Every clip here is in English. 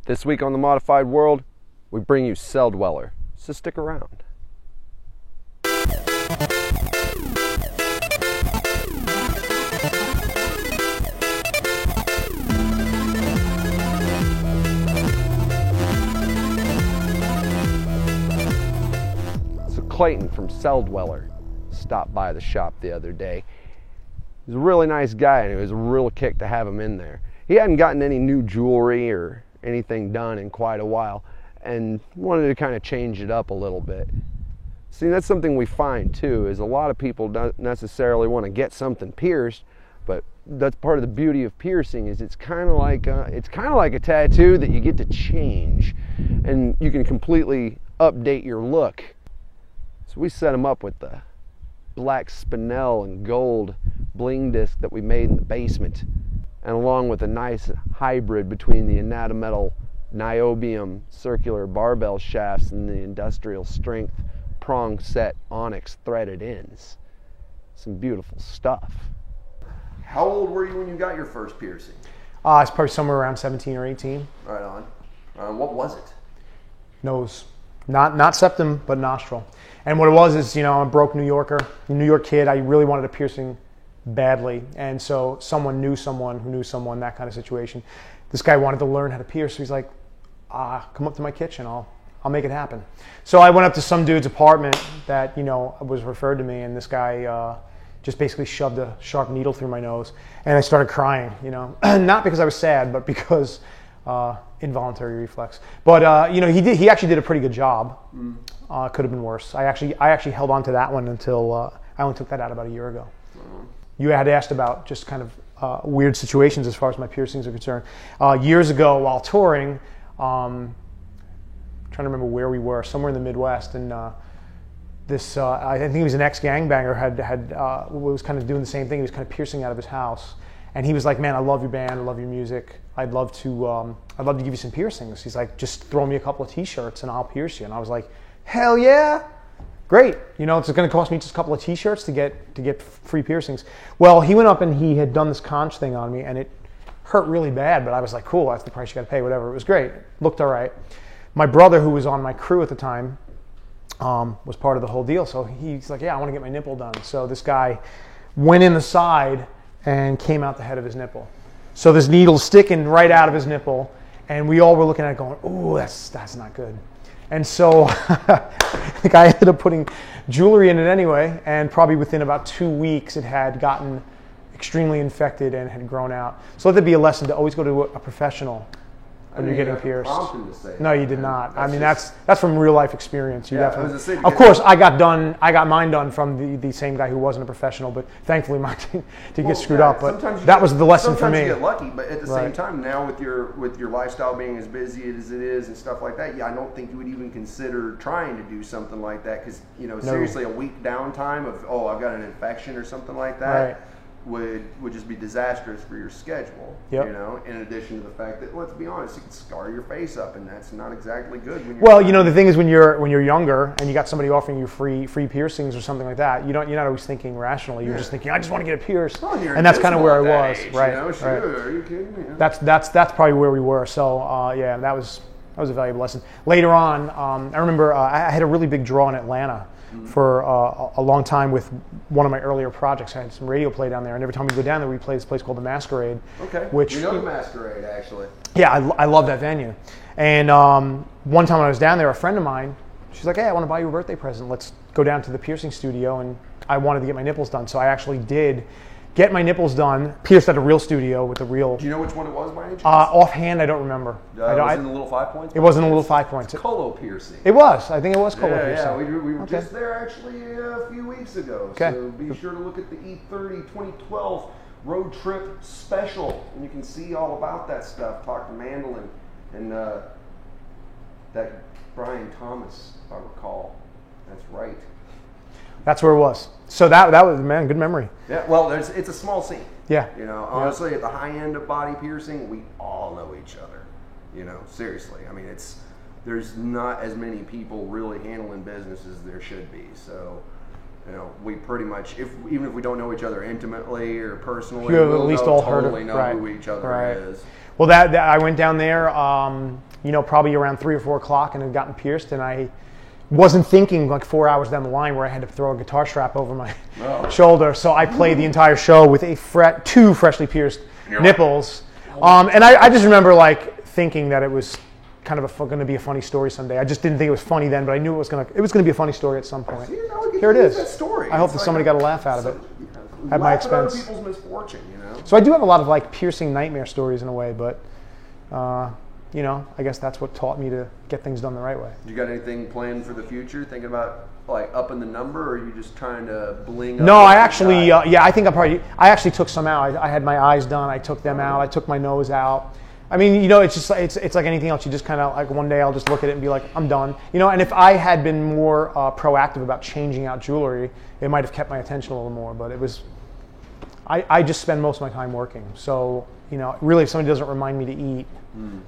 This week on The Modified World, we bring you Celldweller, so stick around. So Clayton from Celldweller stopped by the shop the other day. He's a really nice guy, and it was a real kick to have him in there. He hadn't gotten any new jewelry or anything done in quite a while, and wanted to kind of change it up a little bit. See, that's something we find too, is a lot of people don't necessarily want to get something pierced, but that's part of the beauty of piercing, is it's kind of like a tattoo that you get to change, and you can completely update your look. So we set him up with the black spinel and gold bling disc that we made in the basement, and along with a nice hybrid between the Anatometal niobium circular barbell shafts and the industrial strength prong set onyx threaded ends. Some beautiful stuff. How old were you when you got your first piercing? It's probably somewhere around 17 or 18. Right on. What was it? Nose. Not septum, but nostril. And what it was is, I'm a broke New Yorker, a New York kid. I really wanted a piercing badly. And so someone knew someone who knew someone, that kind of situation. This guy wanted to learn how to pierce. So he's like, come up to my kitchen. I'll make it happen. So I went up to some dude's apartment that, was referred to me. And this guy just basically shoved a sharp needle through my nose. And I started crying, not because I was sad, but because involuntary reflex. But, he actually did a pretty good job. Could have been worse. I actually held on to that one until I only took that out about a year ago. You had asked about just kind of weird situations as far as my piercings are concerned. Years ago, while touring, trying to remember where we were, somewhere in the Midwest, and this I think he was an ex-gangbanger was kind of doing the same thing. He was kind of piercing out of his house, and he was like, "Man, I love your band, I love your music. I'd love to give you some piercings." He's like, "Just throw me a couple of T-shirts and I'll pierce you." And I was like, "Hell yeah, great! It's going to cost me just a couple of T-shirts to get free piercings." Well, he went up and he had done this conch thing on me, and it hurt really bad. But I was like, "Cool, that's the price you got to pay. Whatever." It was great. Looked all right. My brother, who was on my crew at the time, was part of the whole deal. So he's like, "Yeah, I want to get my nipple done." So this guy went in the side and came out the head of his nipple. So this needle's sticking right out of his nipple, and we all were looking at it going, "Ooh, that's not good." And so the guy ended up putting jewelry in it anyway, and probably within about 2 weeks it had gotten extremely infected and had grown out. So let there be a lesson to always go to a professional when you're getting pierced. No, you did not. That's from real life experience. You definitely. Of course, I got mine done from the same guy who wasn't a professional, but thankfully mine didn't get screwed up. But that was the lesson for me. Sometimes you get lucky, but at the same time, now with your lifestyle being as busy as it is and stuff like that, I don't think you would even consider trying to do something like that, because seriously, a week downtime of I've got an infection or something like that. Right. Would just be disastrous for your schedule. Yep. In addition to the fact that, let's be honest, you can scar your face up, and that's not exactly good when you're the thing is, when you're younger and you got somebody offering you free piercings or something like that, you're not always thinking rationally. You're just thinking, I just want to get a pierce. And that's kind of where I was. Age, right. Sure. Right. Are you kidding? That's probably where we were. So that was a valuable lesson. Later on, I remember I had a really big draw in Atlanta for a long time with one of my earlier projects. I had some radio play down there, and every time we go down there, we play this place called the Masquerade. Okay. Which, you know the Masquerade, actually. Yeah, I love that venue. And one time when I was down there, a friend of mine, she's like, "Hey, I want to buy you a birthday present. Let's go down to the piercing studio." And I wanted to get my nipples done, so I actually did get my nipples done, pierced at a real studio with a real... Do you know which one it was by any chance? Offhand, I don't remember. Was it in the little 5 points? It wasn't a little 5 points. It's Colo piercing. It was. I think it was Colo piercing. Yeah, we were just there actually a few weeks ago. Okay. So be sure to look at the E30 2012 Road Trip Special, and you can see all about that stuff. Talk to Mandolin and that Brian Thomas, if I recall. That's right. That's where it was. So that was, man, good memory. Yeah, well, it's a small scene. Yeah. Honestly, at the high end of body piercing, we all know each other. Seriously. I mean, there's not as many people really handling business as there should be. So, we pretty much, even if we don't know each other intimately or personally, we'll at least all totally heard know who each other is. Well, that I went down there. probably around 3 or 4 o'clock and had gotten pierced, and I wasn't thinking like 4 hours down the line where I had to throw a guitar strap over my shoulder. So I played the entire show with two freshly pierced nipples. And I just remember like thinking that it was kind of going to be a funny story someday. I just didn't think it was funny then, but I knew it was going to be a funny story at some point. Here it is. I hope that somebody got a laugh out of it at my expense. Other people's misfortune, So I do have a lot of like piercing nightmare stories in a way, but I guess that's what taught me to get things done the right way. You got anything planned for the future? Thinking about like upping the number, or are you just trying to bling up? No, I actually, I think I actually took some out. I had my eyes done. I took them out. I took my nose out. I mean, it's just it's like anything else. You just kind of like one day I'll just look at it and be like, I'm done. And if I had been more proactive about changing out jewelry, it might have kept my attention a little more. But it was, I just spend most of my time working. So really, if somebody doesn't remind me to eat,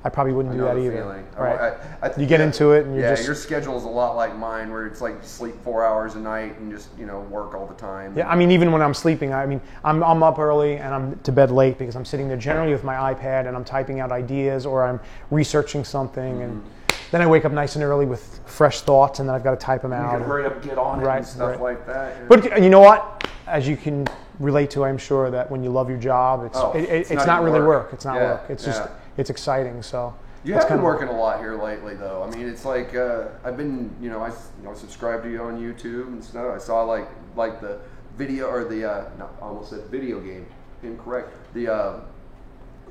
I probably wouldn't do that either. Right? You get into it, and your schedule is a lot like mine, where it's like you sleep 4 hours a night and just work all the time. Yeah, I mean, even when I'm sleeping, I'm up early and I'm to bed late because I'm sitting there generally with my iPad and I'm typing out ideas or I'm researching something, and then I wake up nice and early with fresh thoughts, and then I've got to type them out. You can hurry up and get on it and stuff like that. But you know what? As you can relate to, I'm sure that when you love your job, it's not really work. It's not work. It's just it's exciting. So you have been working a lot here lately, though. I mean, it's like I've been I subscribed to you on YouTube and stuff. I saw like the video or the I almost said video game, incorrect. The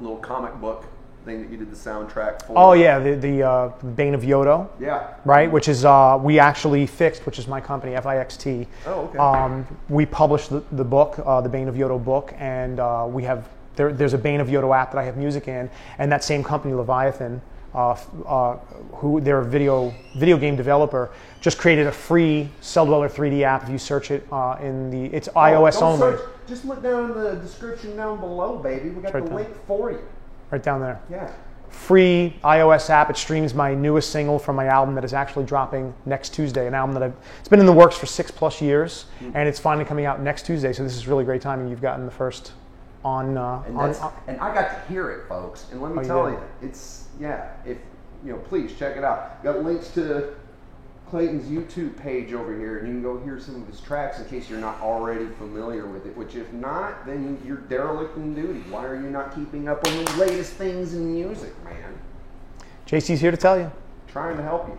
little comic book thing that you did the soundtrack for. Oh yeah, the Bane of Yodo. Yeah. Right, which is we actually fixed, which is my company, FIXT. Oh, okay. We published the book, the Bane of Yodo book, and we have there's a Bane of Yodo app that I have music in, and that same company, Leviathan, who they're a video game developer, just created a free Celldweller 3D app. If you search it it's iOS only. Just look down in the description down below, baby. We got the link for you. Right down there. Yeah. Free iOS app. It streams my newest single from my album that is actually dropping next Tuesday. An album that it's been in the works for 6+ years, and it's finally coming out next Tuesday. So this is really great timing. You've gotten the first on. And I got to hear it, folks. And let me tell you, it's if please check it out. Got links to Clayton's YouTube page over here, and you can go hear some of his tracks in case you're not already familiar with it, which if not, then you're derelict in duty. Why are you not keeping up on the latest things in music, man? JC's here to tell you. Trying to help you.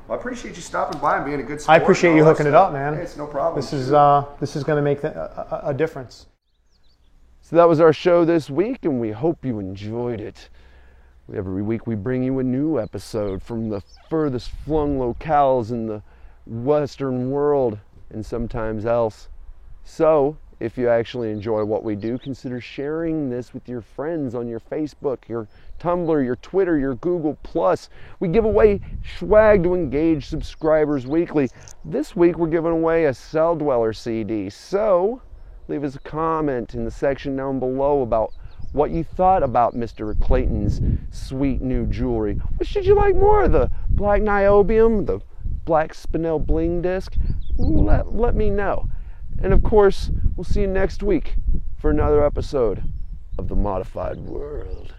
Well, I appreciate you stopping by and being a good sport. I appreciate you hooking it up, man. Hey, it's no problem. This is going to make a difference. So that was our show this week, and we hope you enjoyed it. Every week we bring you a new episode from the furthest flung locales in the Western world and sometimes else. So, if you actually enjoy what we do, consider sharing this with your friends on your Facebook, your Tumblr, your Twitter, your Google+. We give away swag to engage subscribers weekly. This week we're giving away a Celldweller CD. So, leave us a comment in the section down below about what you thought about Mr. Clayton's sweet new jewelry. Which did you like more, the black niobium, the black spinel bling disc? Let me know. And of course, we'll see you next week for another episode of The Modified World.